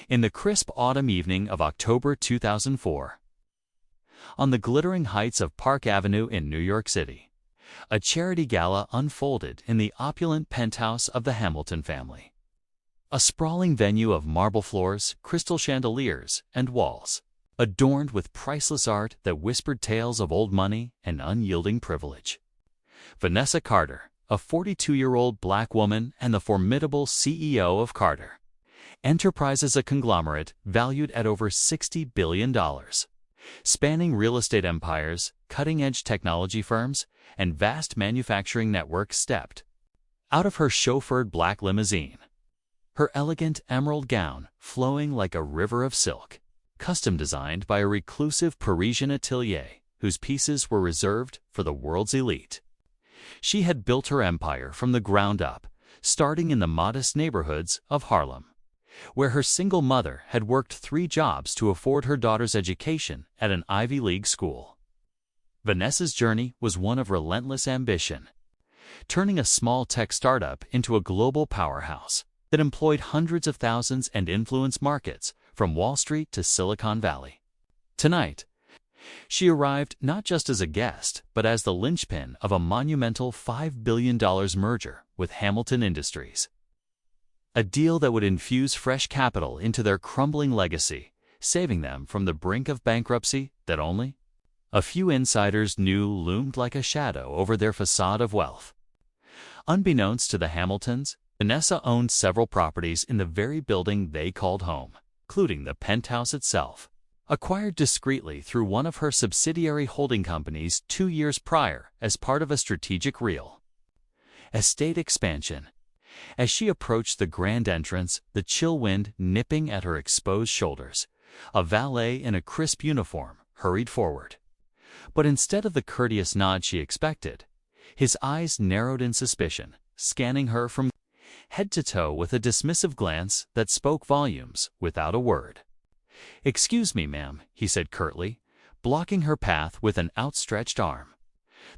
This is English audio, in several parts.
In the crisp autumn evening of October 2004, on the glittering heights of Park Avenue in New York City, a charity gala unfolded in the opulent penthouse of the Hamilton family. A sprawling venue of marble floors, crystal chandeliers, and walls, adorned with priceless art that whispered tales of old money and unyielding privilege. Vanessa Carter, a 42-year-old black woman and the formidable CEO of Carter Enterprises, a conglomerate valued at over $60 billion, spanning real estate empires, cutting-edge technology firms, and vast manufacturing networks, stepped out of her chauffeured black limousine, her elegant emerald gown flowing like a river of silk, custom designed by a reclusive Parisian atelier whose pieces were reserved for the world's elite. She had built her empire from the ground up, starting in the modest neighborhoods of Harlem, where her single mother had worked 3 jobs to afford her daughter's education at an Ivy League school. Vanessa's journey was one of relentless ambition, turning a small tech startup into a global powerhouse that employed hundreds of thousands and influenced markets from Wall Street to Silicon Valley. Tonight, she arrived not just as a guest, but as the linchpin of a monumental $5 billion merger with Hamilton Industries. A deal that would infuse fresh capital into their crumbling legacy, saving them from the brink of bankruptcy that only a few insiders knew loomed like a shadow over their facade of wealth. Unbeknownst to the Hamiltons, Vanessa owned several properties in the very building they called home, including the penthouse itself, acquired discreetly through one of her subsidiary holding companies 2 years prior as part of a strategic real estate expansion. As she approached the grand entrance, the chill wind nipping at her exposed shoulders, a valet in a crisp uniform hurried forward. But instead of the courteous nod she expected, his eyes narrowed in suspicion, scanning her from head to toe with a dismissive glance that spoke volumes without a word. "Excuse me, ma'am," he said curtly, blocking her path with an outstretched arm.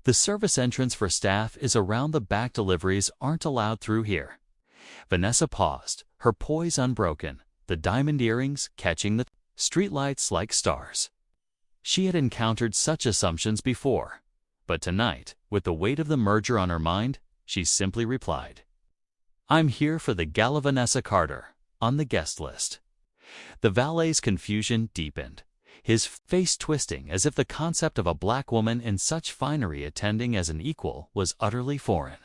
"The service entrance for staff is around the back. Deliveries aren't allowed through here." Vanessa paused, her poise unbroken, the diamond earrings catching the streetlights like stars. She had encountered such assumptions before, but tonight, with the weight of the merger on her mind, she simply replied, "I'm here for the gala. Vanessa Carter, on the guest list." The valet's confusion deepened, his face twisting as if the concept of a black woman in such finery attending as an equal was utterly foreign.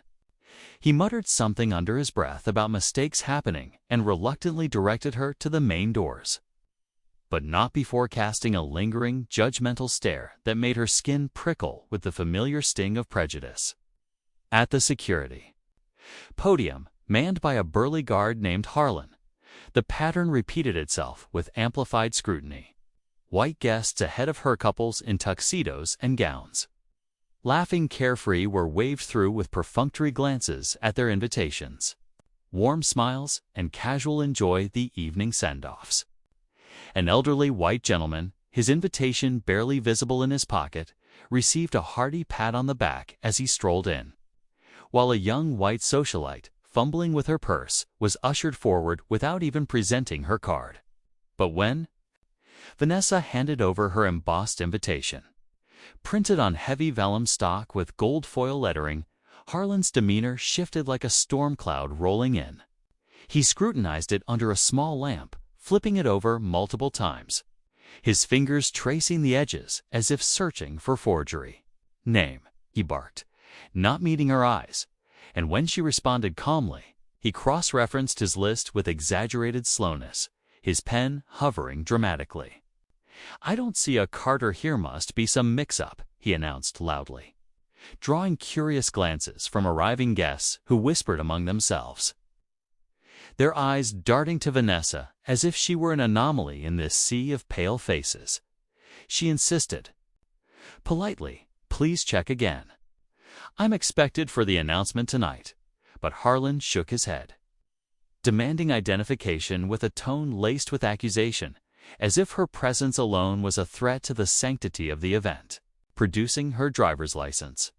He muttered something under his breath about mistakes happening and reluctantly directed her to the main doors, but not before casting a lingering, judgmental stare that made her skin prickle with the familiar sting of prejudice. At the security podium, manned by a burly guard named Harlan, the pattern repeated itself with amplified scrutiny. White guests ahead of her, couples in tuxedos and gowns, laughing carefree, were waved through with perfunctory glances at their invitations, warm smiles, and casual enjoy the evening send-offs. An elderly white gentleman, his invitation barely visible in his pocket, received a hearty pat on the back as he strolled in, while a young white socialite, fumbling with her purse, was ushered forward without even presenting her card. But when Vanessa handed over her embossed invitation, printed on heavy vellum stock with gold foil lettering, Harlan's demeanor shifted like a storm cloud rolling in. He scrutinized it under a small lamp, flipping it over multiple times, his fingers tracing the edges as if searching for forgery. "Name," he barked, not meeting her eyes, and when she responded calmly, he cross-referenced his list with exaggerated slowness, his pen hovering dramatically. "I don't see a Carter here. Must be some mix-up," he announced loudly, drawing curious glances from arriving guests who whispered among themselves, their eyes darting to Vanessa as if she were an anomaly in this sea of pale faces. She insisted politely, "Please check again. I'm expected for the announcement tonight," but Harlan shook his head, demanding identification with a tone laced with accusation, as if her presence alone was a threat to the sanctity of the event. Producing her driver's license,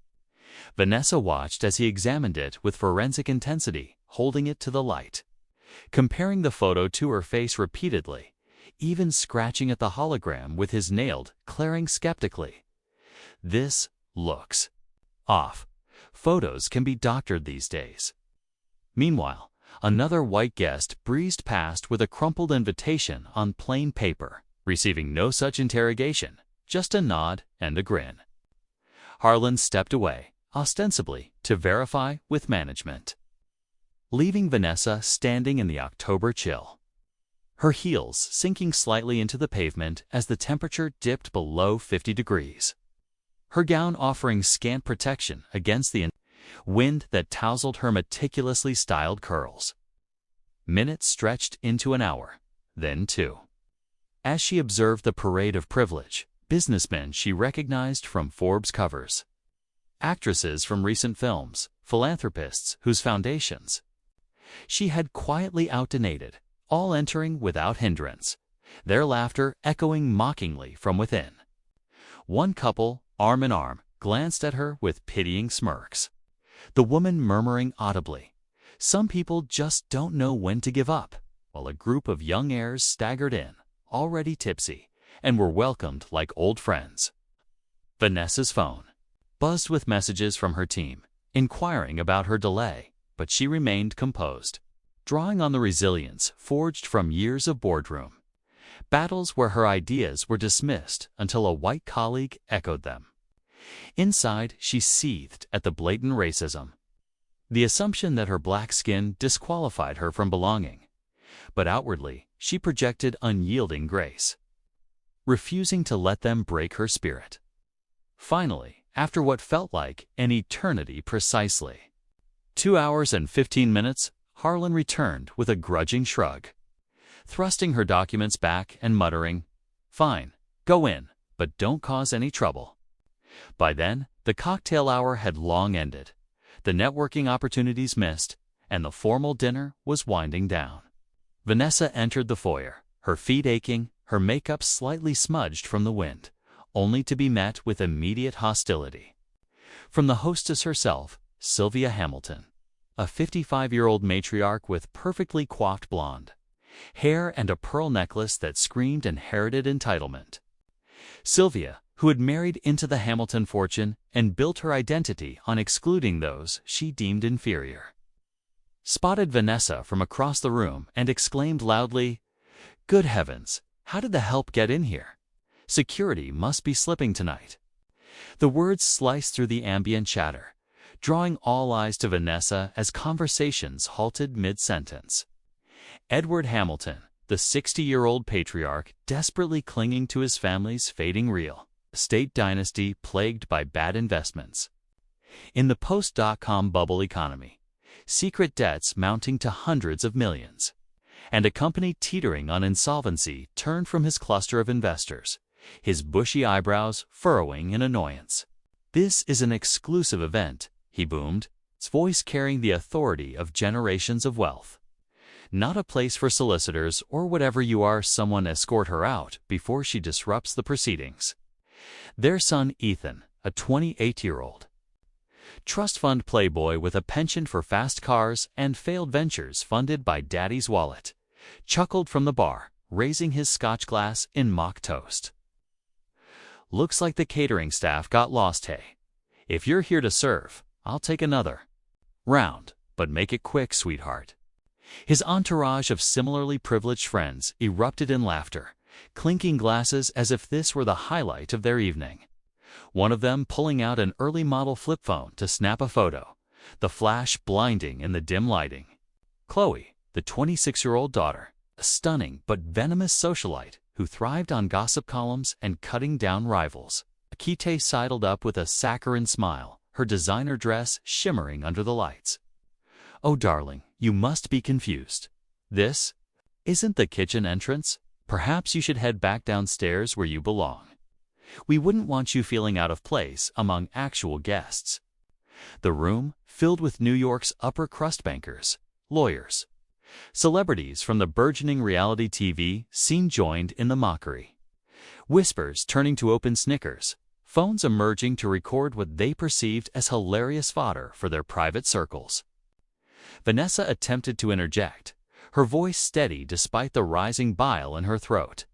Vanessa watched as he examined it with forensic intensity, holding it to the light. comparing the photo to her face repeatedly, even scratching at the hologram with his nail, declaring skeptically, "This looks off. Photos can be doctored these days." Meanwhile, another white guest breezed past with a crumpled invitation on plain paper, receiving no such interrogation, just a nod and a grin. Harlan stepped away, ostensibly to verify with management, leaving Vanessa standing in the October chill, her heels sinking slightly into the pavement as the temperature dipped below 50 degrees, her gown offering scant protection against the wind that tousled her meticulously styled curls. Minutes stretched into an hour, then two. As she observed the parade of privilege, businessmen she recognized from Forbes covers, actresses from recent films, philanthropists whose foundations she had quietly outdonated, all entering without hindrance, their laughter echoing mockingly from within. One couple, arm in arm, glanced at her with pitying smirks, the woman murmuring audibly, "Some people just don't know when to give up," while a group of young heirs staggered in, already tipsy, and were welcomed like old friends. Vanessa's phone buzzed with messages from her team, inquiring about her delay, but she remained composed, drawing on the resilience forged from years of boardroom battles where her ideas were dismissed until a white colleague echoed them. Inside, she seethed at the blatant racism, the assumption that her black skin disqualified her from belonging, but outwardly she projected unyielding grace, refusing to let them break her spirit. Finally, after what felt like an eternity precisely, 2 hours and 15 minutes, Harlan returned with a grudging shrug, thrusting her documents back and muttering, "Fine, go in, but don't cause any trouble." By then, the cocktail hour had long ended, the networking opportunities missed, and the formal dinner was winding down. Vanessa entered the foyer, her feet aching, her makeup slightly smudged from the wind, only to be met with immediate hostility from the hostess herself, Sylvia Hamilton, a 55-year-old matriarch with perfectly coiffed blonde hair and a pearl necklace that screamed inherited entitlement. Sylvia, who had married into the Hamilton fortune and built her identity on excluding those she deemed inferior, spotted Vanessa from across the room and exclaimed loudly, "Good heavens, how did the help get in here? Security must be slipping tonight." The words sliced through the ambient chatter, drawing all eyes to Vanessa as conversations halted mid-sentence. Edward Hamilton, the 60-year-old patriarch desperately clinging to his family's fading real estate dynasty plagued by bad investments. In the post-dot-com bubble economy, secret debts mounting to hundreds of millions, and a company teetering on insolvency turned from his cluster of investors, his bushy eyebrows furrowing in annoyance. "This is an exclusive event," he boomed, his voice carrying the authority of generations of wealth. "Not a place for solicitors or whatever you are. Someone escort her out before she disrupts the proceedings." Their son Ethan, a 28-year-old trust fund playboy with a penchant for fast cars and failed ventures funded by daddy's wallet, chuckled from the bar, raising his scotch glass in mock toast. "Looks like the catering staff got lost, hey? If you're here to serve, I'll take another round, but make it quick, sweetheart." His entourage of similarly privileged friends erupted in laughter, clinking glasses as if this were the highlight of their evening. One of them pulling out an early model flip phone to snap a photo, the flash blinding in the dim lighting. Chloe, the 26-year-old daughter, a stunning but venomous socialite who thrived on gossip columns and cutting down rivals, Akite sidled up with a saccharine smile, her designer dress shimmering under the lights. "Oh, darling, you must be confused. This isn't the kitchen entrance. Perhaps you should head back downstairs where you belong. We wouldn't want you feeling out of place among actual guests." The room, filled with New York's upper-crust bankers, lawyers, celebrities from the burgeoning reality TV scene, joined in the mockery. Whispers turning to open snickers, phones emerging to record what they perceived as hilarious fodder for their private circles. Vanessa attempted to interject, her voice steady despite the rising bile in her throat.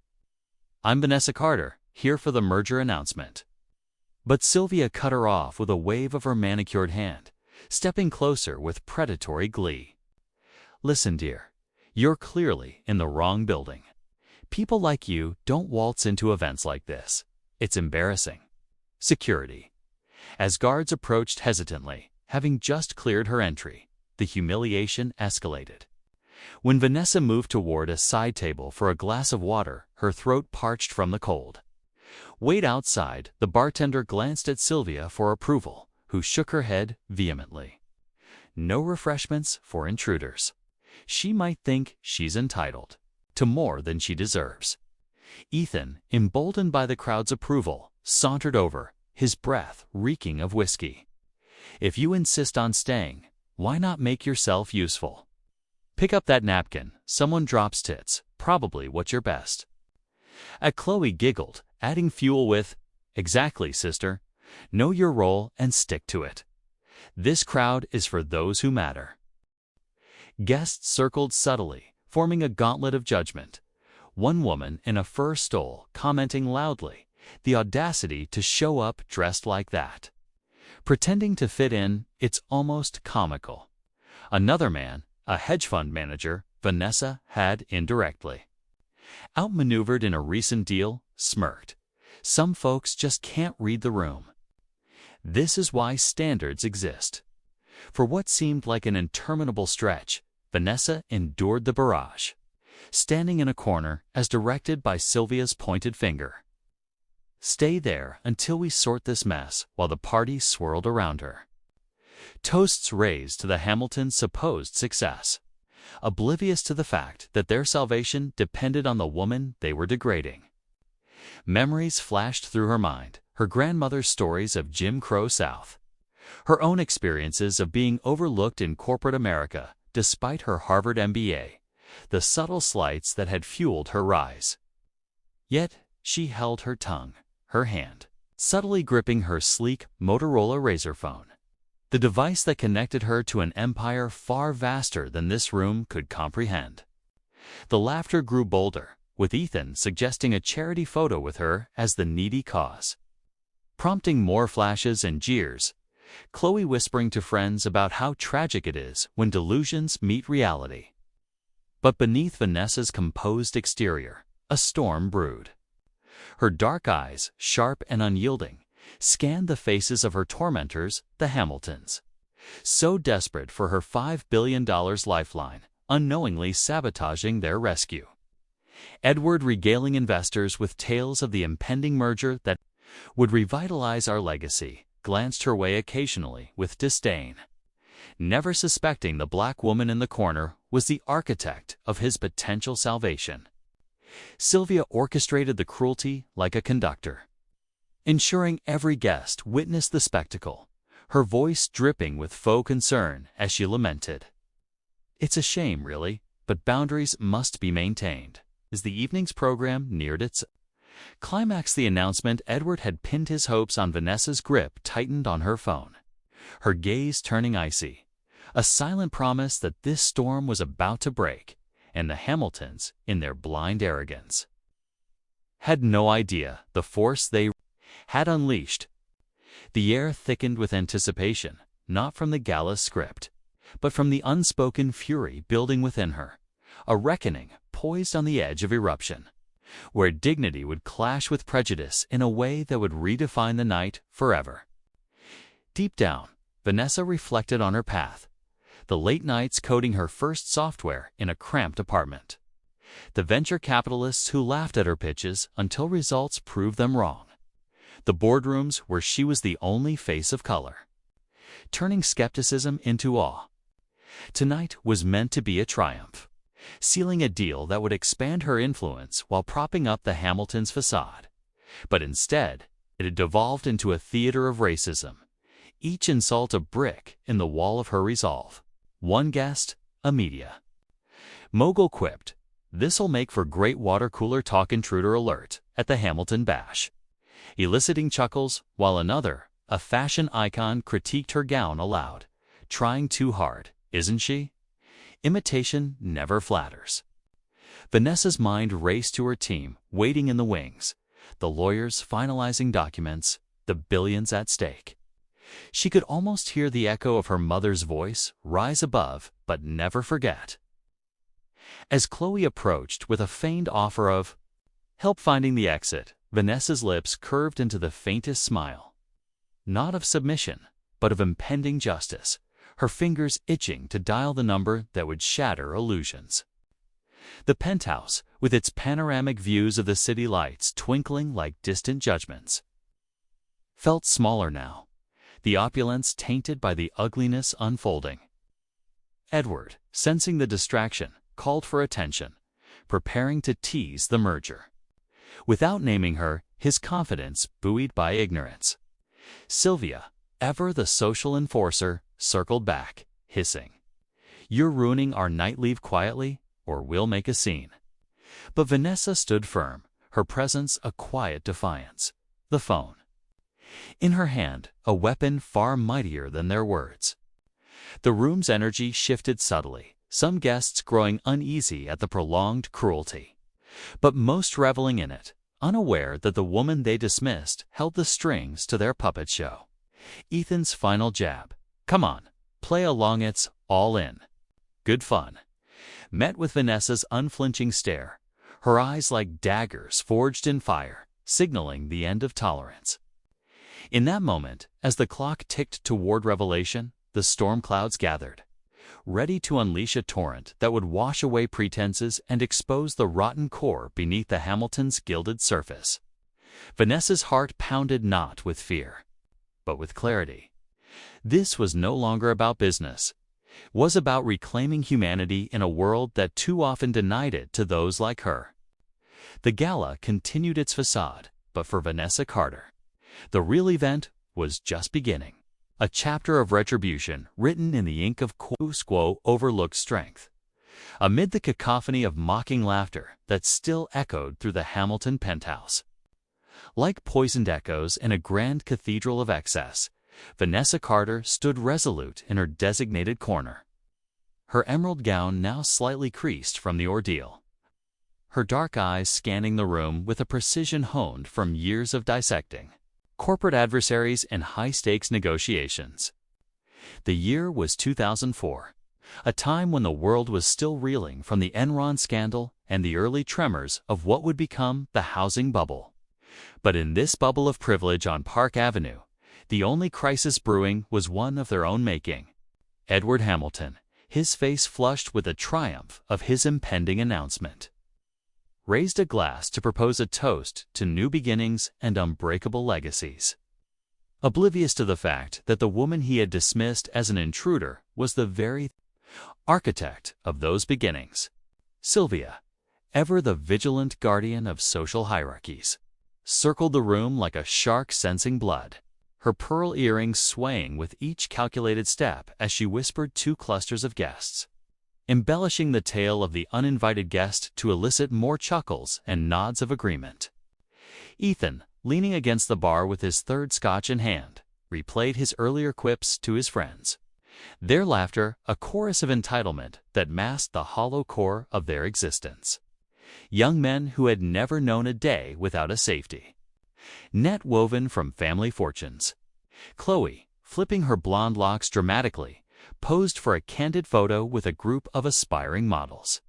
"I'm Vanessa Carter, here for the merger announcement." But Sylvia cut her off with a wave of her manicured hand, stepping closer with predatory glee. "Listen, dear, you're clearly in the wrong building. People like you don't waltz into events like this. It's embarrassing." Security. As guards approached hesitantly, having just cleared her entry, the humiliation escalated. When Vanessa moved toward a side table for a glass of water, her throat parched from the cold. Wait outside, the bartender glanced at Sylvia for approval, who shook her head vehemently. No refreshments for intruders. She might think she's entitled to more than she deserves. Ethan, emboldened by the crowd's approval, sauntered over, his breath reeking of whiskey. "If you insist on staying, why not make yourself useful? Pick up that napkin, someone drops tits, probably what's your best." Chloe giggled, adding fuel with, "Exactly, sister. Know your role and stick to it. This crowd is for those who matter." Guests circled subtly, forming a gauntlet of judgment. One woman in a fur stole commenting loudly, "The audacity to show up dressed like that. Pretending to fit in, it's almost comical." Another man, a hedge fund manager, Vanessa had indirectly outmaneuvered in a recent deal, smirked. "Some folks just can't read the room." This is why standards exist. For what seemed like an interminable stretch, Vanessa endured the barrage, standing in a corner as directed by Sylvia's pointed finger. "Stay there until we sort this mess," while the party swirled around her. Toasts raised to the Hamiltons' supposed success, oblivious to the fact that their salvation depended on the woman they were degrading. Memories flashed through her mind, her grandmother's stories of Jim Crow South, her own experiences of being overlooked in corporate America despite her Harvard MBA, the subtle slights that had fueled her rise. Yet she held her tongue, her hand subtly gripping her sleek Motorola Razr phone, the device that connected her to an empire far vaster than this room could comprehend. The laughter grew bolder, with Ethan suggesting a charity photo with her as the needy cause, prompting more flashes and jeers, Chloe whispering to friends about how tragic it is when delusions meet reality. But beneath Vanessa's composed exterior, a storm brewed. Her dark eyes, sharp and unyielding, scanned the faces of her tormentors, the Hamiltons, so desperate for her $5 billion lifeline, unknowingly sabotaging their rescue. Edward regaling investors with tales of the impending merger that would revitalize our legacy, glanced her way occasionally with disdain, never suspecting the black woman in the corner was the architect of his potential salvation. Sylvia orchestrated the cruelty like a conductor, ensuring every guest witnessed the spectacle, her voice dripping with faux concern as she lamented. "It's a shame, really, but boundaries must be maintained." As the evening's program neared its climax, the announcement Edward had pinned his hopes on Vanessa's grip tightened on her phone, her gaze turning icy, a silent promise that this storm was about to break, and the Hamiltons, in their blind arrogance, had no idea the force they had unleashed. The air thickened with anticipation, not from the gala's script, but from the unspoken fury building within her, a reckoning poised on the edge of eruption, where dignity would clash with prejudice in a way that would redefine the night forever. Deep down, Vanessa reflected on her path, the late nights coding her first software in a cramped apartment, the venture capitalists who laughed at her pitches until results proved them wrong, the boardrooms where she was the only face of color, turning skepticism into awe. Tonight was meant to be a triumph, sealing a deal that would expand her influence while propping up the Hamiltons' facade. But instead, it had devolved into a theater of racism, each insult a brick in the wall of her resolve. One guest, a media mogul, quipped, "This'll make for great water cooler talk intruder alert," at the Hamilton Bash, eliciting chuckles, while another, a fashion icon, critiqued her gown aloud, "Trying too hard, isn't she?" Imitation never flatters. Vanessa's mind raced to her team, waiting in the wings, the lawyers finalizing documents, the billions at stake. She could almost hear the echo of her mother's voice rise above, but never forget. As Chloe approached with a feigned offer of help finding the exit, Vanessa's lips curved into the faintest smile. Not of submission, but of impending justice, her fingers itching to dial the number that would shatter illusions. The penthouse, with its panoramic views of the city lights twinkling like distant judgments, felt smaller now, the opulence tainted by the ugliness unfolding. Edward, sensing the distraction, called for attention, preparing to tease the merger. Without naming her, his confidence buoyed by ignorance. Sylvia, ever the social enforcer, circled back, hissing, "You're ruining our night leave quietly, or we'll make a scene." But Vanessa stood firm, her presence a quiet defiance. The phone. In her hand, a weapon far mightier than their words. The room's energy shifted subtly, some guests growing uneasy at the prolonged cruelty, but most reveling in it, unaware that the woman they dismissed held the strings to their puppet show. Ethan's final jab, "Come on, play along, it's all in. Good fun," met with Vanessa's unflinching stare, her eyes like daggers forged in fire, signaling the end of tolerance. In that moment, as the clock ticked toward revelation, the storm clouds gathered, ready to unleash a torrent that would wash away pretenses and expose the rotten core beneath the Hamilton's gilded surface. Vanessa's heart pounded not with fear, but with clarity. This was no longer about business. It was about reclaiming humanity in a world that too often denied it to those like her. The gala continued its facade, but for Vanessa Carter, the real event was just beginning. A chapter of retribution written in the ink of quo overlooked strength, amid the cacophony of mocking laughter that still echoed through the Hamilton penthouse. Like poisoned echoes in a grand cathedral of excess, Vanessa Carter stood resolute in her designated corner, her emerald gown now slightly creased from the ordeal, her dark eyes scanning the room with a precision honed from years of dissecting corporate adversaries and high-stakes negotiations. The year was 2004, a time when the world was still reeling from the Enron scandal and the early tremors of what would become the housing bubble. But in this bubble of privilege on Park Avenue, the only crisis brewing was one of their own making. Edward Hamilton, his face flushed with the triumph of his impending announcement, raised a glass to propose a toast to new beginnings and unbreakable legacies, oblivious to the fact that the woman he had dismissed as an intruder was the very architect of those beginnings. Sylvia, ever the vigilant guardian of social hierarchies, circled the room like a shark sensing blood, her pearl earrings swaying with each calculated step as she whispered two clusters of guests, embellishing the tale of the uninvited guest to elicit more chuckles and nods of agreement. Ethan, leaning against the bar with his third scotch in hand, replayed his earlier quips to his friends, their laughter a chorus of entitlement that masked the hollow core of their existence. Young men who had never known a day without a safety, net woven from family fortunes. Chloe, flipping her blonde locks dramatically, posed for a candid photo with a group of aspiring models,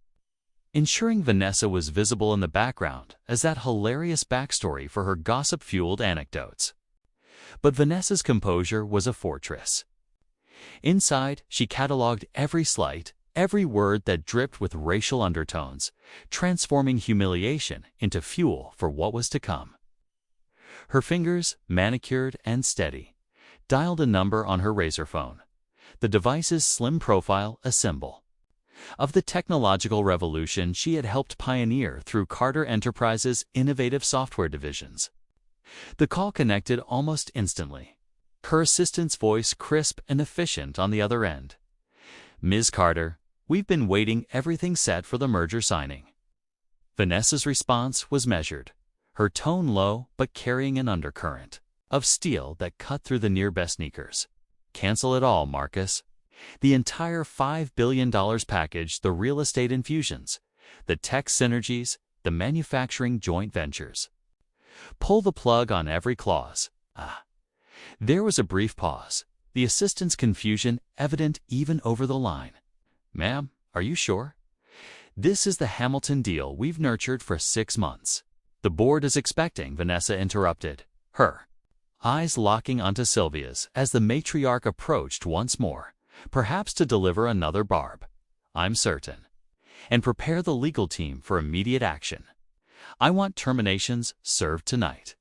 ensuring Vanessa was visible in the background as that hilarious backstory for her gossip-fueled anecdotes. But Vanessa's composure was a fortress. Inside, she cataloged every slight, every word that dripped with racial undertones, transforming humiliation into fuel for what was to come. Her fingers, manicured and steady, dialed a number on her razor phone, the device's slim profile a symbol of the technological revolution she had helped pioneer through Carter Enterprises' innovative software divisions. The call connected almost instantly, her assistant's voice crisp and efficient on the other end. "Ms. Carter, we've been waiting, everything set for the merger signing." Vanessa's response was measured, her tone low but carrying an undercurrent of steel that cut through the near-best sneakers. "Cancel it all, Marcus. The entire $5 billion package, the real estate infusions, the tech synergies, the manufacturing joint ventures. Pull the plug on every clause. There was a brief pause, the assistant's confusion evident even over the line. "Ma'am, are you sure? This is the Hamilton deal we've nurtured for 6 months. The board is expecting," Vanessa interrupted, her eyes locking onto Sylvia's as the matriarch approached once more, perhaps to deliver another barb. "I'm certain. And prepare the legal team for immediate action. I want terminations served tonight."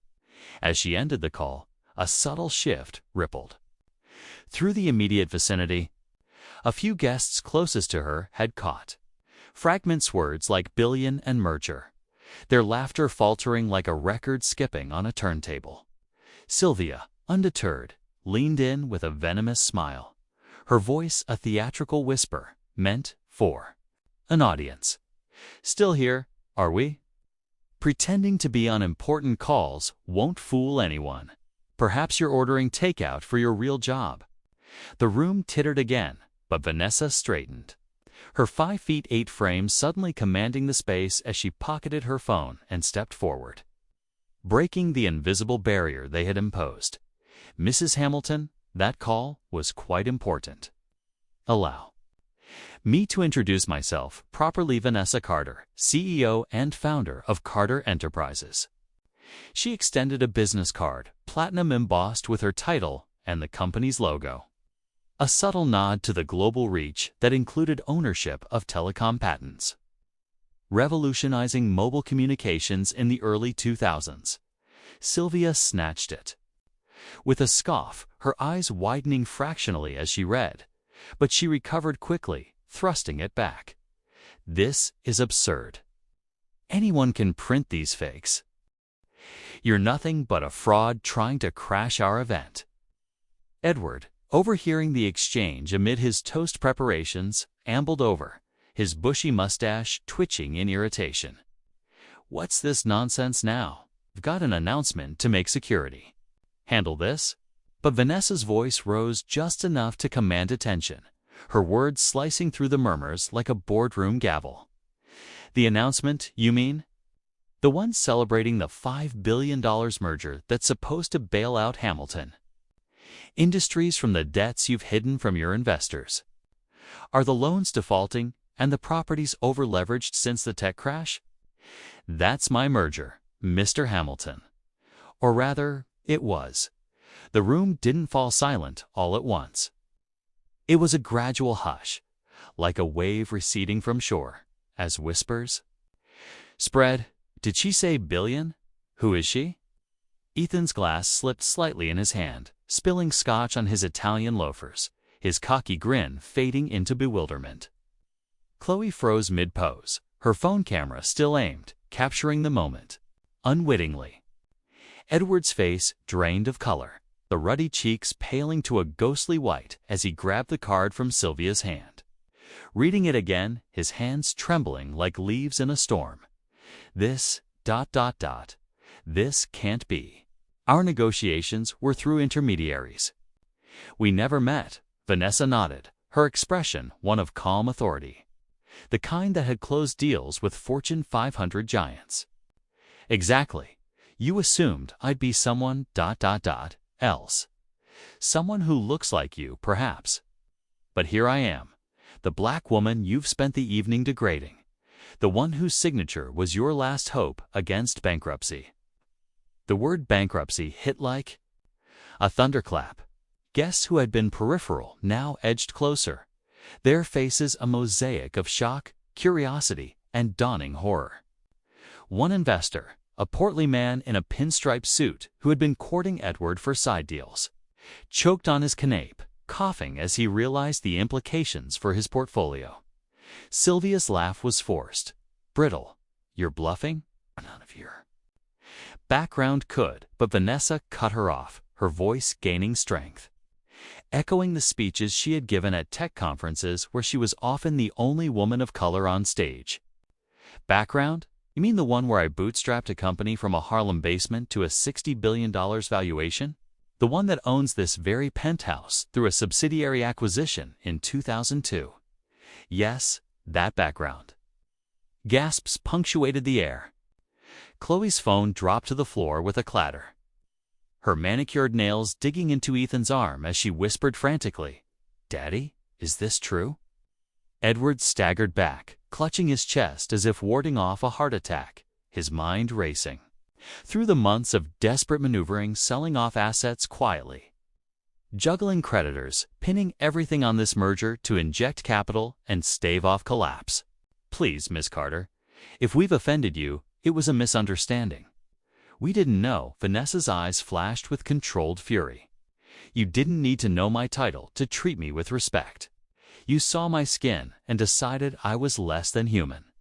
As she ended the call, a subtle shift rippled through the immediate vicinity. A few guests closest to her had caught fragments words like billion and merger, their laughter faltering like a record skipping on a turntable. Sylvia, undeterred, leaned in with a venomous smile, her voice a theatrical whisper meant for an audience. "Still here, are we? Pretending to be on important calls won't fool anyone. Perhaps you're ordering takeout for your real job." The room tittered again, but Vanessa straightened, her 5'8" frame suddenly commanding the space as she pocketed her phone and stepped forward, breaking the invisible barrier they had imposed. "Mrs. Hamilton, that call was quite important. Allow me to introduce myself properly, Vanessa Carter, CEO and founder of Carter Enterprises." She extended a business card, platinum embossed with her title and the company's logo, a subtle nod to the global reach that included ownership of telecom patents, revolutionizing mobile communications in the early 2000s. Sylvia snatched it with a scoff, her eyes widening fractionally as she read, but she recovered quickly, thrusting it back. "This is absurd. Anyone can print these fakes. You're nothing but a fraud trying to crash our event." Edward, overhearing the exchange amid his toast preparations, ambled over, his bushy mustache twitching in irritation. "What's this nonsense now? I've got an announcement to make. Security handle this." But Vanessa's voice rose just enough to command attention, her words slicing through the murmurs like a boardroom gavel. "The announcement, you mean? The one celebrating the $5 billion merger that's supposed to bail out Hamilton Industries from the debts you've hidden from your investors? Are the loans defaulting and the properties over-leveraged since the tech crash? That's my merger, Mr. Hamilton. Or rather, it was." The room didn't fall silent all at once. It was a gradual hush, like a wave receding from shore, as whispers spread. "Did she say billion? Who is she?" Ethan's glass slipped slightly in his hand, spilling scotch on his Italian loafers, his cocky grin fading into bewilderment. Chloe froze mid-pose, her phone camera still aimed, capturing the moment, unwittingly. Edward's face drained of color, the ruddy cheeks paling to a ghostly white as he grabbed the card from Sylvia's hand, reading it again, his hands trembling like leaves in a storm. "This, ... this can't be. Our negotiations were through intermediaries. We never met." Vanessa nodded, her expression one of calm authority, the kind that had closed deals with Fortune 500 giants. "Exactly. You assumed I'd be someone ... else. Someone who looks like you, perhaps. But here I am, the black woman you've spent the evening degrading, the one whose signature was your last hope against bankruptcy." The word bankruptcy hit like a thunderclap. Guests who had been peripheral now edged closer, their faces a mosaic of shock, curiosity, and dawning horror. One investor, a portly man in a pinstripe suit who had been courting Edward for side deals, choked on his canape, coughing as he realized the implications for his portfolio. Sylvia's laugh was forced, brittle. "You're bluffing? None of your..." Background could, but Vanessa cut her off, her voice gaining strength, echoing the speeches she had given at tech conferences where she was often the only woman of color on stage. "Background? You mean the one where I bootstrapped a company from a Harlem basement to a $60 billion valuation? the one that owns this very penthouse through a subsidiary acquisition in 2002. Yes, that background. Gasps punctuated the air. Chloe's phone dropped to the floor with a clatter, her manicured nails digging into Ethan's arm as she whispered frantically, "Daddy, is this true?" Edward staggered back, clutching his chest as if warding off a heart attack, his mind racing. Through the months of desperate maneuvering, selling off assets quietly, juggling creditors, pinning everything on this merger to inject capital and stave off collapse. "Please, Miss Carter, if we've offended you, it was a misunderstanding. We didn't know." Vanessa's eyes flashed with controlled fury. "You didn't need to know my title to treat me with respect. You saw my skin and decided I was less than human.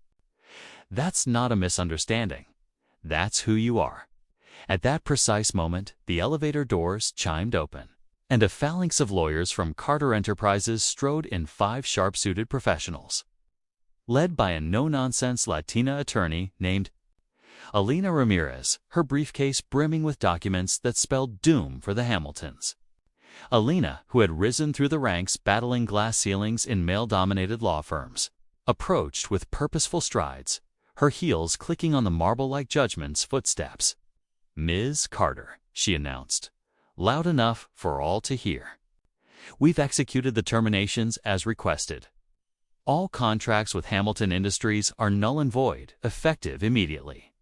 That's not a misunderstanding. That's who you are." At that precise moment, the elevator doors chimed open, and a phalanx of lawyers from Carter Enterprises strode in, 5 sharp-suited professionals, led by a no-nonsense Latina attorney named Alina Ramirez, her briefcase brimming with documents that spelled doom for the Hamiltons. Alina, who had risen through the ranks battling glass ceilings in male-dominated law firms, approached with purposeful strides, her heels clicking on the marble-like judgment's footsteps. "Ms. Carter," she announced, loud enough for all to hear, "we've executed the terminations as requested. All contracts with Hamilton Industries are null and void, effective immediately."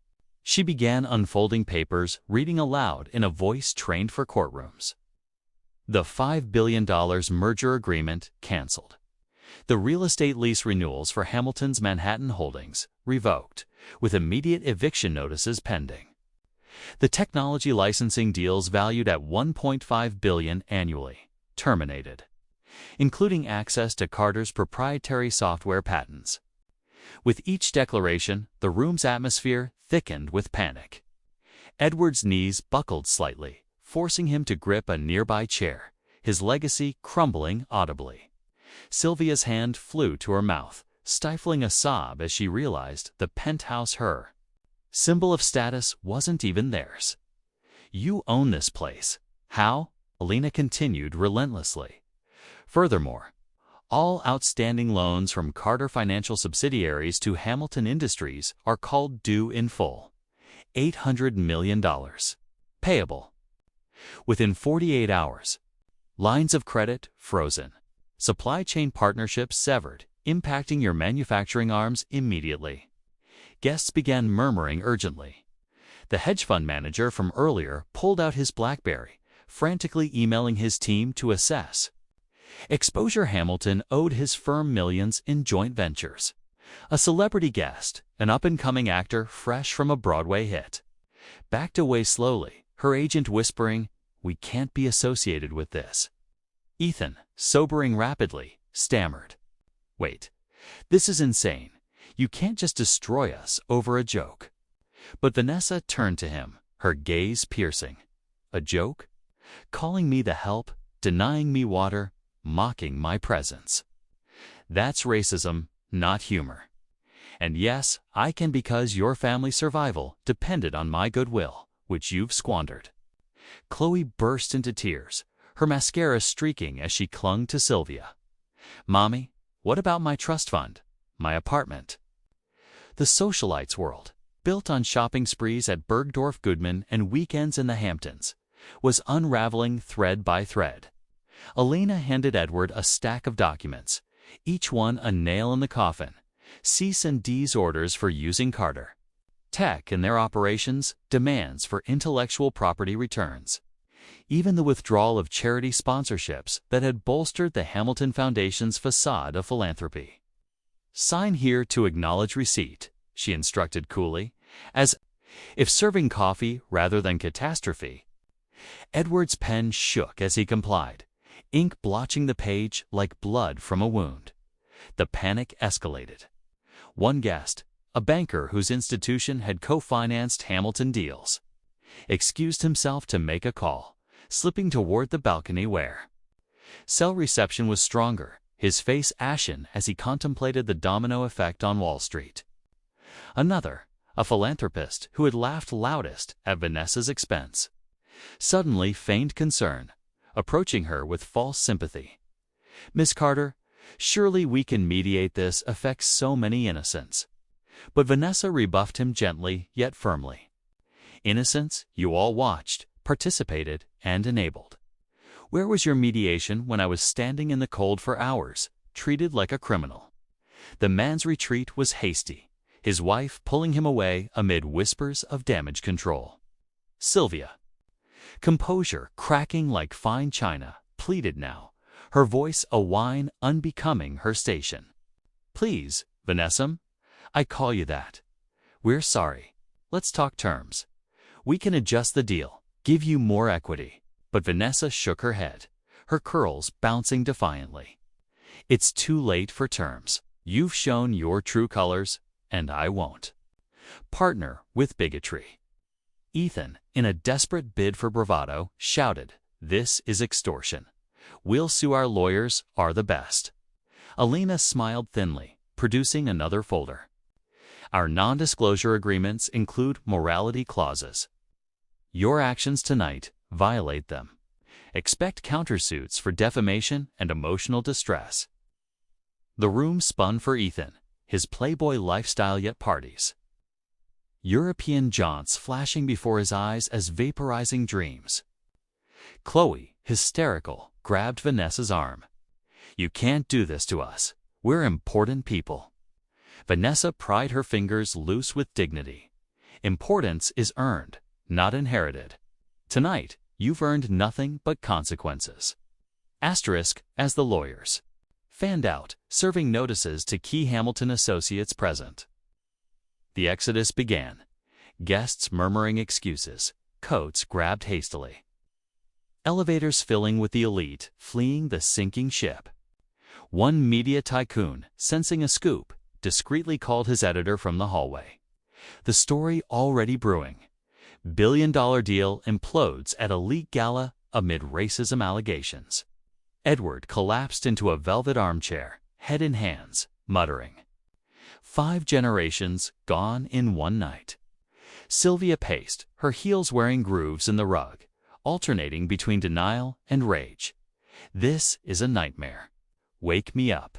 She began unfolding papers, reading aloud in a voice trained for courtrooms. The $5 billion merger agreement canceled. The real estate lease renewals for Hamilton's Manhattan holdings revoked, with immediate eviction notices pending. The technology licensing deals valued at $1.5 billion annually terminated, including access to Carter's proprietary software patents. With each declaration, the room's atmosphere thickened with panic. Edward's knees buckled slightly, forcing him to grip a nearby chair, his legacy crumbling audibly. Sylvia's hand flew to her mouth, stifling a sob as she realized the penthouse, her symbol of status, wasn't even theirs. "You own this place." "How?" Alina continued relentlessly. "Furthermore, all outstanding loans from Carter financial subsidiaries to Hamilton Industries are called due in full. $800 million. Payable within 48 hours. Lines of credit frozen. Supply chain partnerships severed, impacting your manufacturing arms immediately." Guests began murmuring urgently. The hedge fund manager from earlier pulled out his BlackBerry, frantically emailing his team to assess exposure. Hamilton owed his firm millions in joint ventures. A celebrity guest, an up-and-coming actor fresh from a Broadway hit, backed away slowly, her agent whispering, "We can't be associated with this." Ethan, sobering rapidly, stammered, "Wait, this is insane. You can't just destroy us over a joke." But Vanessa turned to him, her gaze piercing. "A joke? Calling me the help, denying me water, mocking my presence. That's racism, not humor. And yes, I can, because your family's survival depended on my goodwill, which you've squandered." Chloe burst into tears, her mascara streaking as she clung to Sylvia. "Mommy, what about my trust fund, my apartment?" The socialite's world, built on shopping sprees at Bergdorf Goodman and weekends in the Hamptons, was unraveling thread by thread. Alina handed Edward a stack of documents, each one a nail in the coffin. C&D's orders for using Carter tech in their operations, demands for intellectual property returns, even the withdrawal of charity sponsorships that had bolstered the Hamilton Foundation's facade of philanthropy. "Sign here to acknowledge receipt," she instructed coolly, as if serving coffee rather than catastrophe. Edward's pen shook as he complied, ink blotching the page like blood from a wound. The panic escalated. One guest, a banker whose institution had co-financed Hamilton deals, excused himself to make a call, slipping toward the balcony where cell reception was stronger, his face ashen as he contemplated the domino effect on Wall Street. Another, a philanthropist who had laughed loudest at Vanessa's expense, suddenly feigned concern, approaching her with false sympathy. "Miss Carter, surely we can mediate. This affects so many innocents." But Vanessa rebuffed him gently yet firmly. "Innocents you all watched, participated, and enabled. Where was your mediation when I was standing in the cold for hours, treated like a criminal?" The man's retreat was hasty, his wife pulling him away amid whispers of damage control. Sylvia, composure cracking like fine china, pleaded now, her voice a whine unbecoming her station. "Please, Vanessa, I call you that. We're sorry. Let's talk terms. We can adjust the deal, give you more equity." But Vanessa shook her head, her curls bouncing defiantly. "It's too late for terms. You've shown your true colors, and I won't partner with bigotry." Ethan, in a desperate bid for bravado, shouted, "This is extortion. We'll sue. Our lawyers are the best." Alina smiled thinly, producing another folder. "Our non-disclosure agreements include morality clauses. Your actions tonight violate them. Expect countersuits for defamation and emotional distress." The room spun for Ethan, his playboy lifestyle yet parties. European jaunts flashing before his eyes as vaporizing dreams. Chloe, hysterical, grabbed Vanessa's arm. "You can't do this to us. We're important people." Vanessa pried her fingers loose with dignity. "Importance is earned, not inherited. Tonight, you've earned nothing but consequences." Asterisk as the lawyers fanned out, serving notices to key Hamilton associates present. The exodus began, guests murmuring excuses, coats grabbed hastily. Elevators filling with the elite fleeing the sinking ship. One media tycoon, sensing a scoop, discreetly called his editor from the hallway. The story already brewing. Billion-dollar deal implodes at elite gala amid racism allegations. Edward collapsed into a velvet armchair, head in hands, muttering. 5 generations gone in one night. Sylvia paced, her heels wearing grooves in the rug, alternating between denial and rage. "This is a nightmare. Wake me up."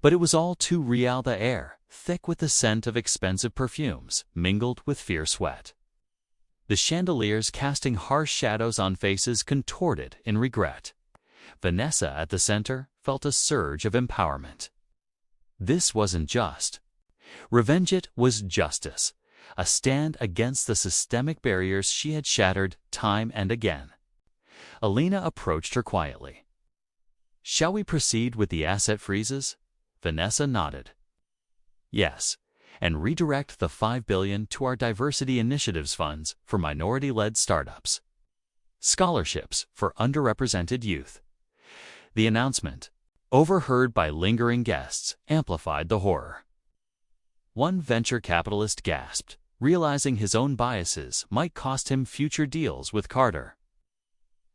But it was all too real, the air, thick with the scent of expensive perfumes, mingled with fierce sweat. The chandeliers casting harsh shadows on faces contorted in regret. Vanessa, at the center, felt a surge of empowerment. This wasn't just. Revenge, it was justice, a stand against the systemic barriers she had shattered time and again. Alina approached her quietly. "Shall we proceed with the asset freezes?" Vanessa nodded. "Yes, and redirect the $5 billion to our diversity initiatives funds for minority-led startups. Scholarships for underrepresented youth." The announcement, overheard by lingering guests, amplified the horror. One venture capitalist gasped, realizing his own biases might cost him future deals with Carter.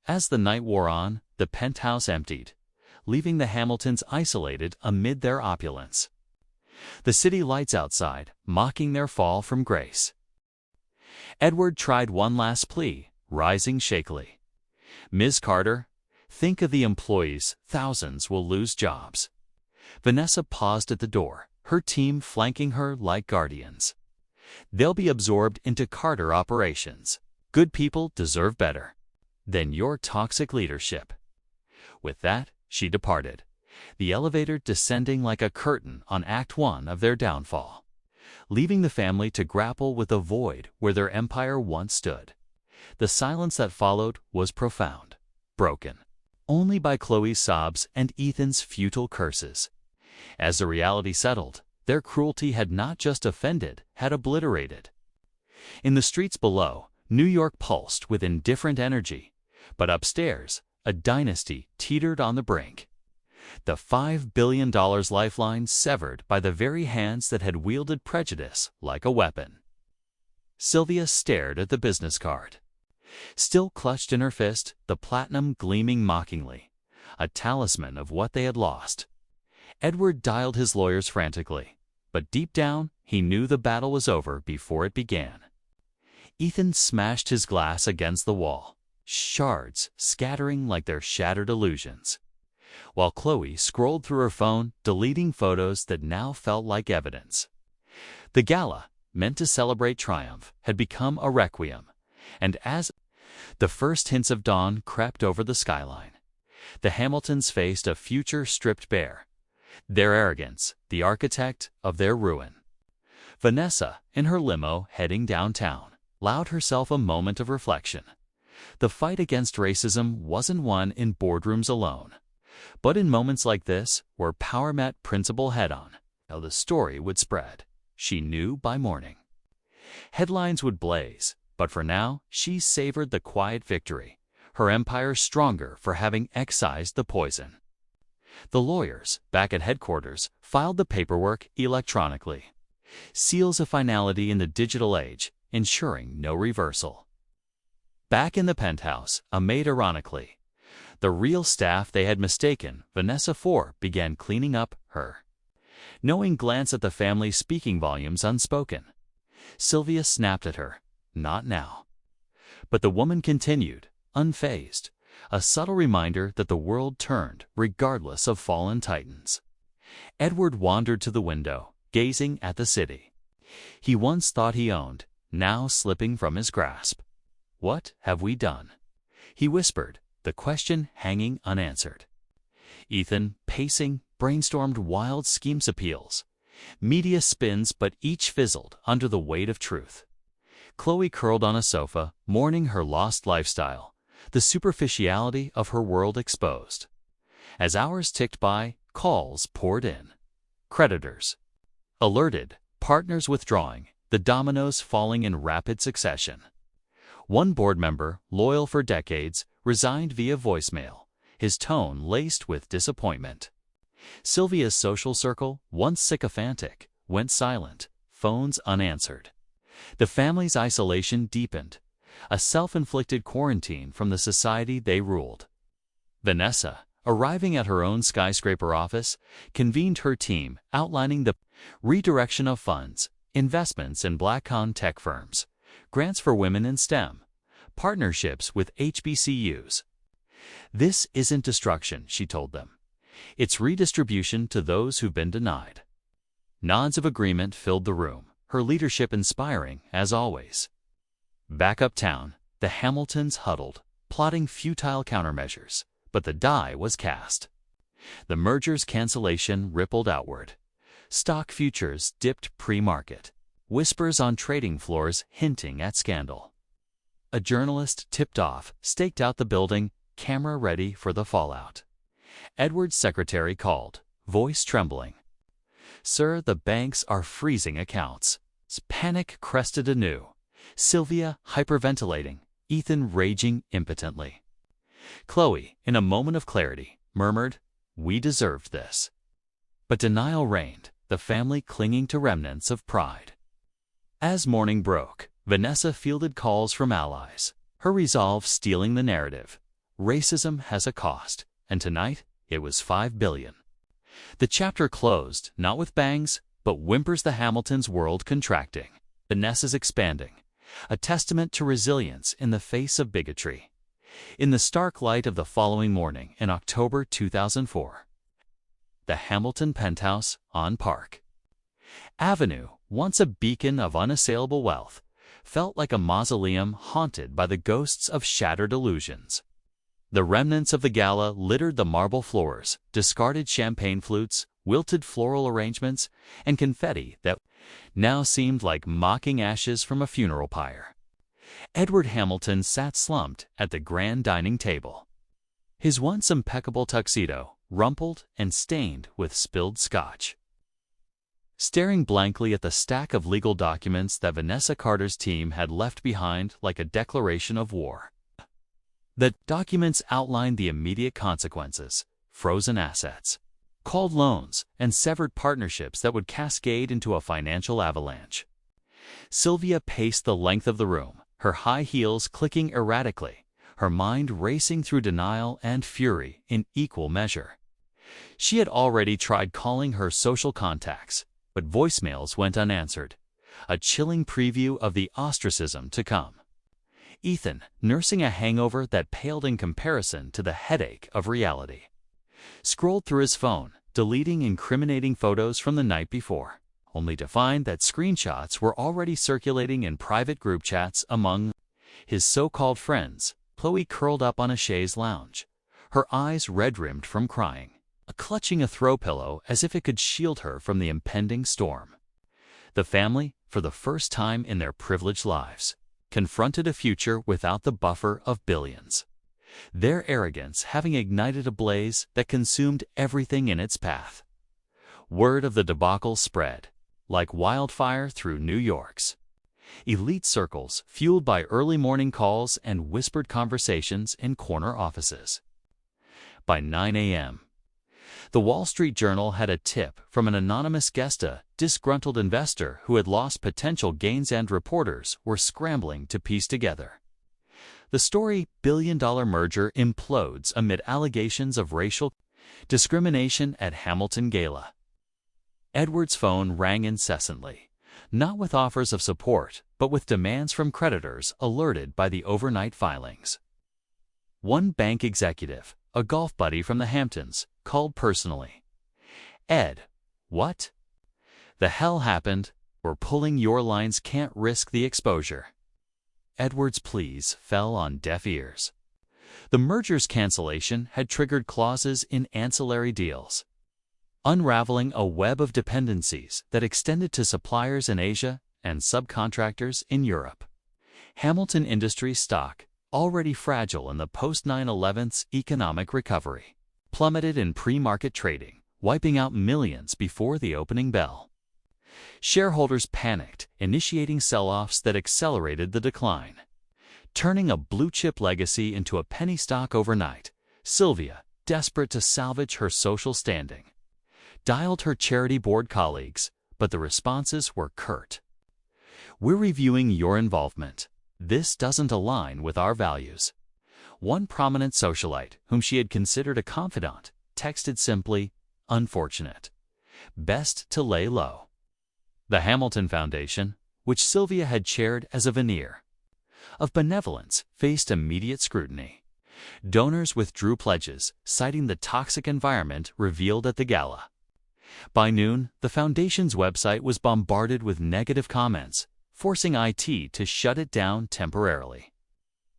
As the night wore on, the penthouse emptied, leaving the Hamiltons isolated amid their opulence. The city lights outside, mocking their fall from grace. Edward tried one last plea, rising shakily. "Ms. Carter, think of the employees. Thousands will lose jobs." Vanessa paused at the door, her team flanking her like guardians. "They'll be absorbed into Carter operations. Good people deserve better than your toxic leadership." With that, she departed, the elevator descending like a curtain on Act 1 of their downfall, leaving the family to grapple with the void where their empire once stood. The silence that followed was profound, broken only by Chloe's sobs and Ethan's futile curses. As the reality settled, their cruelty had not just offended, had obliterated. In the streets below, New York pulsed with indifferent energy, but upstairs, a dynasty teetered on the brink. The $5 billion lifeline severed by the very hands that had wielded prejudice like a weapon. Sylvia stared at the business card. Still clutched in her fist, the platinum gleaming mockingly, a talisman of what they had lost. Edward dialed his lawyers frantically, but deep down he knew the battle was over before it began. Ethan smashed his glass against the wall, shards scattering like their shattered illusions, while Chloe scrolled through her phone, deleting photos that now felt like evidence. The gala, meant to celebrate triumph, had become a requiem, and as the first hints of dawn crept over the skyline, the Hamiltons faced a future stripped bare, their arrogance the architect of their ruin. Vanessa, in her limo heading downtown, allowed herself a moment of reflection. The fight against racism wasn't won in boardrooms alone, but in moments like this, where power met principle head-on. How the story would spread, she knew by morning. Headlines would blaze, but for now, she savored the quiet victory, her empire stronger for having excised the poison. The lawyers, back at headquarters, filed the paperwork electronically. Seals of finality in the digital age, ensuring no reversal. Back in the penthouse, amid ironically, the real staff they had mistaken, Vanessa began cleaning up her. Knowing glance at the family speaking volumes unspoken. Sylvia snapped at her, "Not now." But the woman continued, unfazed, a subtle reminder that the world turned regardless of fallen titans. Edward wandered to the window, gazing at the city he once thought he owned, now slipping from his grasp. "What have we done?" he whispered, the question hanging unanswered. Ethan, pacing, brainstormed wild schemes appeals. Media spins, but each fizzled under the weight of truth. Chloe curled on a sofa, mourning her lost lifestyle, the superficiality of her world exposed. As hours ticked by, calls poured in. Creditors alerted, partners withdrawing, the dominoes falling in rapid succession. One board member, loyal for decades, resigned via voicemail, his tone laced with disappointment. Sylvia's social circle, once sycophantic, went silent, phones unanswered. The family's isolation deepened, a self-inflicted quarantine from the society they ruled. Vanessa, arriving at her own skyscraper office, convened her team, outlining the redirection of funds, investments in Black-owned tech firms, grants for women in STEM, partnerships with HBCUs. "This isn't destruction," she told them. "It's redistribution to those who've been denied." Nods of agreement filled the room, her leadership inspiring, as always. Back uptown, the Hamiltons huddled, plotting futile countermeasures, but the die was cast. The merger's cancellation rippled outward. Stock futures dipped pre-market, whispers on trading floors hinting at scandal. A journalist tipped off, staked out the building, camera ready for the fallout. Edward's secretary called, voice trembling. "Sir, the banks are freezing accounts." Panic crested anew. Sylvia hyperventilating, Ethan raging impotently. Chloe, in a moment of clarity, murmured, "We deserved this." But denial reigned, the family clinging to remnants of pride. As morning broke, Vanessa fielded calls from allies, her resolve stealing the narrative. Racism has a cost, and tonight it was $5 billion. The chapter closed, not with bangs, but whimpers, the Hamiltons' world contracting, Vanessa's expanding, a testament to resilience in the face of bigotry. In the stark light of the following morning in October 2004, the Hamilton penthouse on Park Avenue, once a beacon of unassailable wealth, felt like a mausoleum haunted by the ghosts of shattered illusions. The remnants of the gala littered the marble floors, discarded champagne flutes, wilted floral arrangements, and confetti that now seemed like mocking ashes from a funeral pyre. Edward Hamilton sat slumped at the grand dining table, his once impeccable tuxedo rumpled and stained with spilled scotch. Staring blankly at the stack of legal documents that Vanessa Carter's team had left behind like a declaration of war. The documents outlined the immediate consequences: frozen assets, called loans, and severed partnerships that would cascade into a financial avalanche. Sylvia paced the length of the room, her high heels clicking erratically, her mind racing through denial and fury in equal measure. She had already tried calling her social contacts, but voicemails went unanswered. a chilling preview of the ostracism to come. Ethan, nursing a hangover that paled in comparison to the headache of reality, scrolled through his phone, deleting incriminating photos from the night before, only to find that screenshots were already circulating in private group chats among his so-called friends. Chloe curled up on a chaise lounge, her eyes red-rimmed from crying, clutching a throw pillow as if it could shield her from the impending storm. The family, for the first time in their privileged lives, confronted a future without the buffer of billions, their arrogance having ignited a blaze that consumed everything in its path. Word of the debacle spread like wildfire through New York's elite circles, fueled by early morning calls and whispered conversations in corner offices. By 9 a.m., the Wall Street Journal had a tip from an anonymous guest, a disgruntled investor who had lost potential gains, and reporters were scrambling to piece together the story. Billion-dollar merger implodes amid allegations of racial discrimination at Hamilton Gala. Edward's phone rang incessantly, not with offers of support, but with demands from creditors alerted by the overnight filings. One bank executive, a golf buddy from the Hamptons, called personally. "Ed, what the hell happened? We're pulling your lines, can't risk the exposure." Edward's pleas fell on deaf ears. The merger's cancellation had triggered clauses in ancillary deals, unraveling a web of dependencies that extended to suppliers in Asia and subcontractors in Europe. Hamilton Industries stock, already fragile in the post-9/11's economic recovery, plummeted in pre-market trading, wiping out millions before the opening bell. Shareholders panicked, initiating sell-offs that accelerated the decline. Turning a blue-chip legacy into a penny stock overnight, Sylvia, desperate to salvage her social standing, dialed her charity board colleagues, but the responses were curt. "We're reviewing your involvement. This doesn't align with our values." One prominent socialite, whom she had considered a confidant, texted simply, "Unfortunate. Best to lay low." The Hamilton Foundation, which Sylvia had chaired as a veneer of benevolence, faced immediate scrutiny. Donors withdrew pledges, citing the toxic environment revealed at the gala. By noon, the foundation's website was bombarded with negative comments, forcing IT to shut it down temporarily.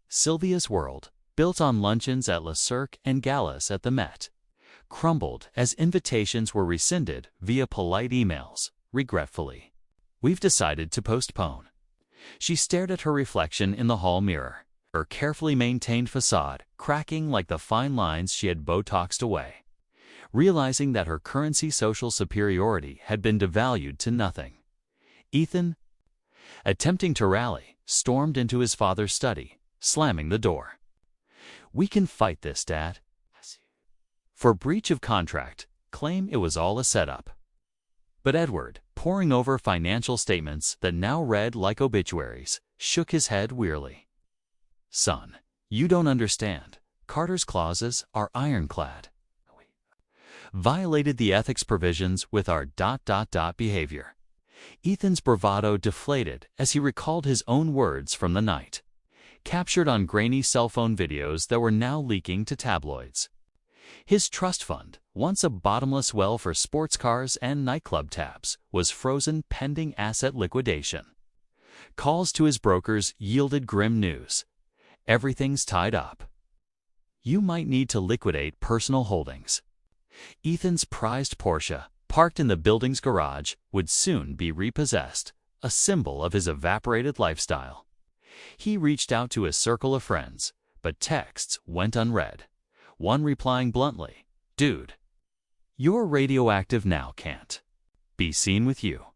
Sylvia's world, built on luncheons at Le Cirque and galas at the Met, crumbled as invitations were rescinded via polite emails. Regretfully, "We've decided to postpone." She stared at her reflection in the hall mirror, her carefully maintained facade cracking like the fine lines she had Botoxed away, realizing that her currency social superiority had been devalued to nothing. Ethan, attempting to rally, stormed into his father's study, slamming the door. "We can fight this, Dad." For breach of contract, claim it was all a setup. But Edward, poring over financial statements that now read like obituaries, shook his head wearily. "Son, you don't understand. Carter's clauses are ironclad. Violated the ethics provisions with our ... behavior." Ethan's bravado deflated as he recalled his own words from the night, captured on grainy cell phone videos that were now leaking to tabloids. His trust fund, once a bottomless well for sports cars and nightclub tabs, was frozen pending asset liquidation. Calls to his brokers yielded grim news. "Everything's tied up. You might need to liquidate personal holdings." Ethan's prized Porsche, parked in the building's garage, would soon be repossessed, a symbol of his evaporated lifestyle. He reached out to his circle of friends, but texts went unread. One replying bluntly, "Dude, you're radioactive now, can't be seen with you."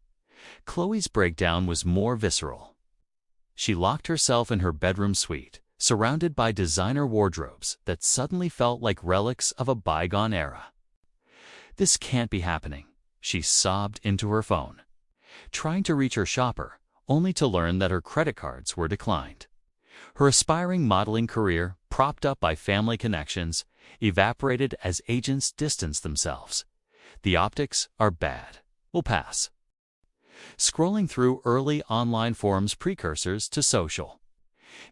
Chloe's breakdown was more visceral. She locked herself in her bedroom suite, surrounded by designer wardrobes that suddenly felt like relics of a bygone era. "This can't be happening," she sobbed into her phone, trying to reach her shopper, only to learn that her credit cards were declined. Her aspiring modeling career, propped up by family connections, evaporated as agents distanced themselves. "The optics are bad. We'll pass." scrolling through early online forums precursors to social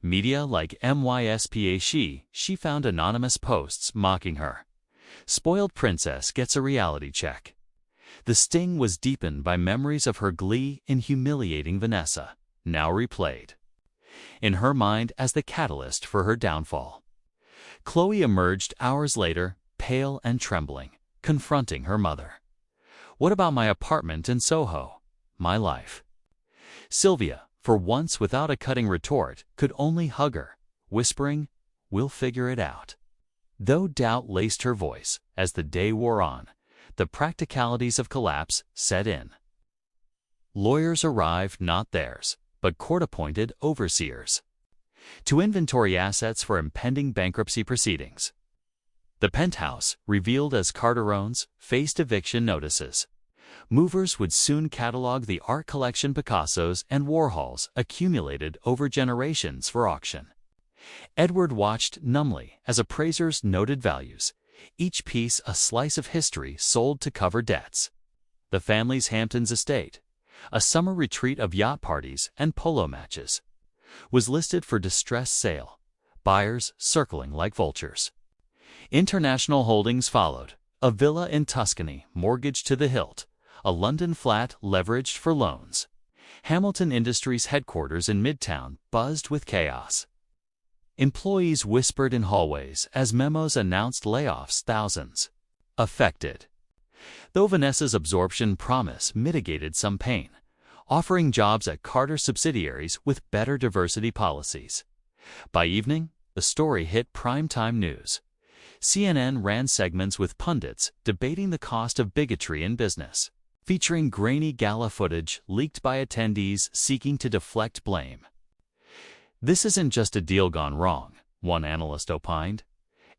media like MySpace, she found anonymous posts mocking her. Spoiled princess gets a reality check. The sting was deepened by memories of her glee in humiliating Vanessa, now replayed in her mind as the catalyst for her downfall. Chloe emerged hours later, pale and trembling, confronting her mother. "What about my apartment in Soho? My life?" Sylvia, for once without a cutting retort, could only hug her, whispering, "We'll figure it out." Though doubt laced her voice, as the day wore on, the practicalities of collapse set in. Lawyers arrived, not theirs, but court-appointed overseers, to inventory assets for impending bankruptcy proceedings. The penthouse, revealed as Carter owns, faced eviction notices. Movers would soon catalog the art collection Picassos and Warhols accumulated over generations for auction. Edward watched numbly as appraisers noted values, each piece a slice of history sold to cover debts. The family's Hamptons estate, a summer retreat of yacht parties and polo matches, was listed for distressed sale, buyers circling like vultures. International holdings followed, a villa in Tuscany mortgaged to the hilt, a London flat leveraged for loans. Hamilton Industries headquarters in Midtown buzzed with chaos. Employees whispered in hallways as memos announced layoffs, thousands affected. Though Vanessa's absorption promise mitigated some pain, offering jobs at Carter subsidiaries with better diversity policies. By evening, the story hit primetime news. CNN ran segments with pundits debating the cost of bigotry in business, featuring grainy gala footage leaked by attendees seeking to deflect blame. "This isn't just a deal gone wrong," one analyst opined.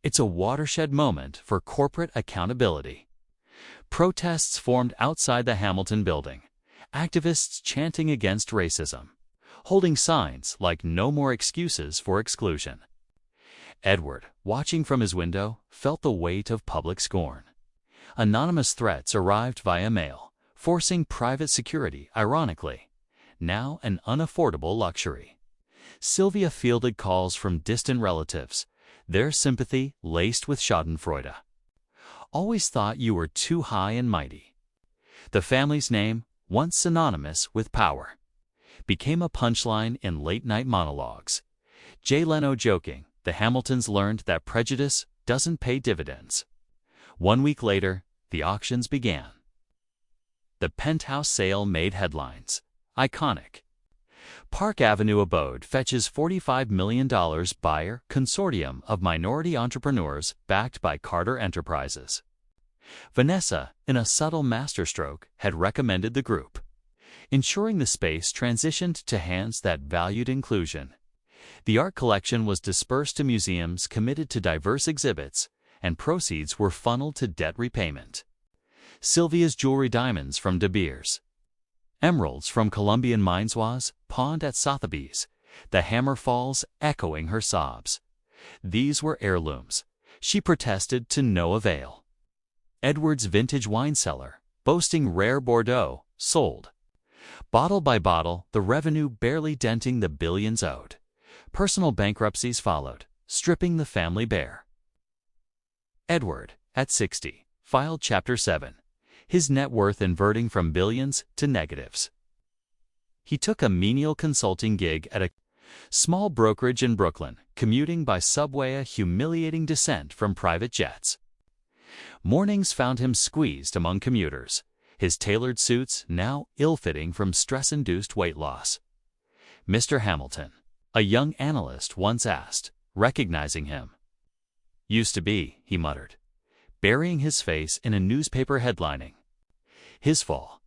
"It's a watershed moment for corporate accountability." Protests formed outside the Hamilton building, activists chanting against racism, holding signs like "No more excuses for exclusion." Edward, watching from his window, felt the weight of public scorn. Anonymous threats arrived via mail, forcing private security, ironically, now an unaffordable luxury. Sylvia fielded calls from distant relatives, their sympathy laced with schadenfreude. "Always thought you were too high and mighty." The family's name, once synonymous with power, became a punchline in late-night monologues. Jay Leno joking, the Hamiltons learned that prejudice doesn't pay dividends. 1 week later, the auctions began. The penthouse sale made headlines. Iconic. Park Avenue abode fetches $45 million, buyer consortium of minority entrepreneurs backed by Carter Enterprises. Vanessa, in a subtle masterstroke, had recommended the group, ensuring the space transitioned to hands that valued inclusion. The art collection was dispersed to museums committed to diverse exhibits, and proceeds were funneled to debt repayment. Sylvia's jewelry, diamonds from De Beers, emeralds from Colombian Mainzois, pawned at Sotheby's, the hammer falls echoing her sobs. These were heirlooms. She protested to no avail. Edward's vintage wine cellar, boasting rare Bordeaux, sold. Bottle by bottle, the revenue barely denting the billions owed. Personal bankruptcies followed, stripping the family bare. Edward, at 60, filed Chapter 7, his net worth inverting from billions to negatives. He took a menial consulting gig at a small brokerage in Brooklyn, commuting by subway, a humiliating descent from private jets. Mornings found him squeezed among commuters, his tailored suits now ill-fitting from stress-induced weight loss. "Mr. Hamilton," a young analyst once asked, recognizing him. "Used to be," he muttered, burying his face in a newspaper headlining. His fall.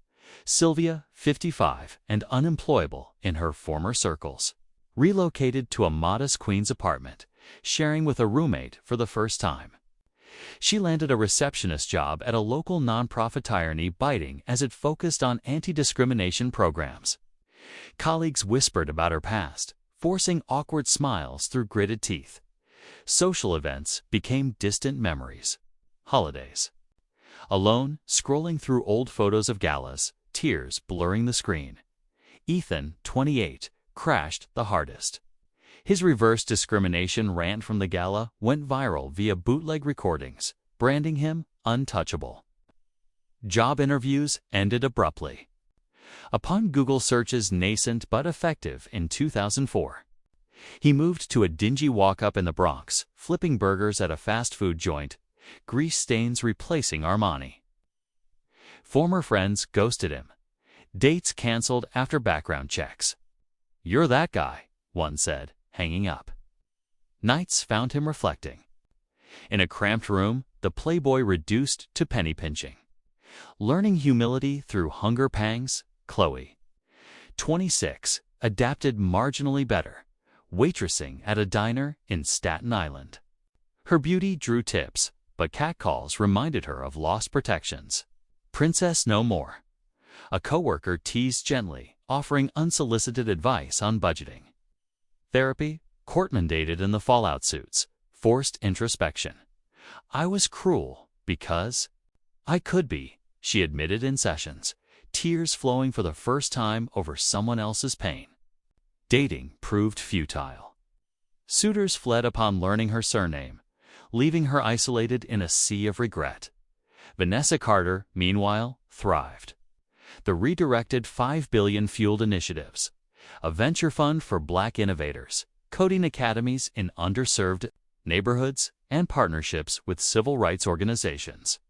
Sylvia, 55 and unemployable in her former circles, relocated to a modest Queens apartment, sharing with a roommate for the first time. She landed a receptionist job at a local nonprofit, tyranny biting as it focused on anti-discrimination programs. Colleagues whispered about her past, forcing awkward smiles through gritted teeth. Social events became distant memories. Holidays. Alone, scrolling through old photos of galas, tears blurring the screen. Ethan, 28, crashed the hardest. His reverse discrimination rant from the gala went viral via bootleg recordings, branding him untouchable. Job interviews ended abruptly. Upon Google searches nascent but effective in 2004, he moved to a dingy walk-up in the Bronx, flipping burgers at a fast food joint, grease stains replacing Armani. Former friends ghosted him. Dates canceled after background checks. "You're that guy," one said, hanging up. Nights found him reflecting. In a cramped room, the playboy reduced to penny pinching. Learning humility through hunger pangs, Chloe, 26, adapted marginally better, waitressing at a diner in Staten Island. Her beauty drew tips, but catcalls reminded her of lost protections. Princess no more. A coworker teased gently, offering unsolicited advice on budgeting. Therapy, court-mandated in the fallout suits, forced introspection. "I was cruel because I could be," she admitted in sessions, tears flowing for the first time over someone else's pain. Dating proved futile. Suitors fled upon learning her surname, leaving her isolated in a sea of regret. Vanessa Carter, meanwhile, thrived. The redirected $5 billion fueled initiatives, a venture fund for Black innovators, coding academies in underserved neighborhoods, and partnerships with civil rights organizations.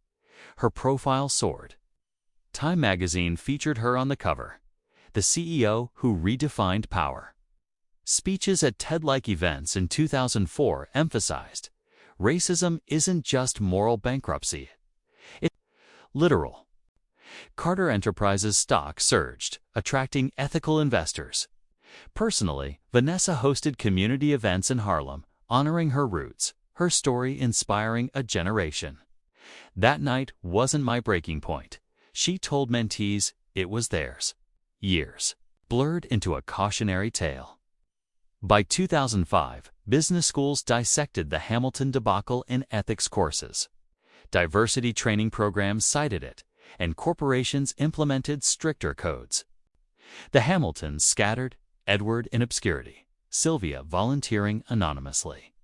Her profile soared. Time magazine featured her on the cover, the CEO who redefined power. Speeches at TED-like events in 2004 emphasized, racism isn't just moral bankruptcy, it's literal. Carter Enterprises stock surged, attracting ethical investors. Personally, Vanessa hosted community events in Harlem, honoring her roots, her story inspiring a generation. "That night wasn't my breaking point," she told mentees, "it was theirs." Years blurred into a cautionary tale. By 2005, business schools dissected the Hamilton debacle in ethics courses. Diversity training programs cited it, and corporations implemented stricter codes. The Hamiltons scattered, Edward in obscurity, Sylvia volunteering anonymously.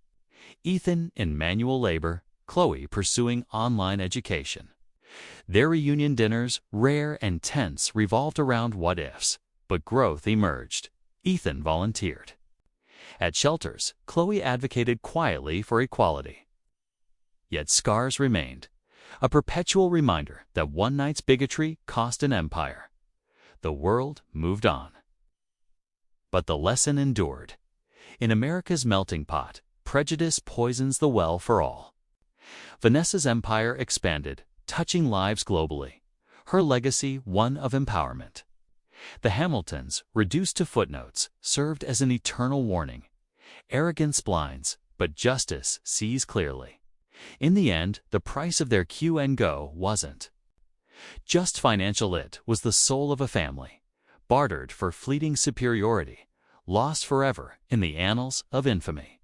Ethan in manual labor, Chloe pursuing online education. Their reunion dinners, rare and tense, revolved around what-ifs, but growth emerged. Ethan volunteered. At shelters, Chloe advocated quietly for equality. Yet scars remained, a perpetual reminder that one night's bigotry cost an empire. The world moved on. But the lesson endured. In America's melting pot, prejudice poisons the well for all. Vanessa's empire expanded, touching lives globally, her legacy one of empowerment. The Hamiltons, reduced to footnotes, served as an eternal warning. Arrogance blinds, but justice sees clearly. In the end, the price of their Q&Go wasn't just financial, it was the soul of a family, bartered for fleeting superiority, lost forever in the annals of infamy.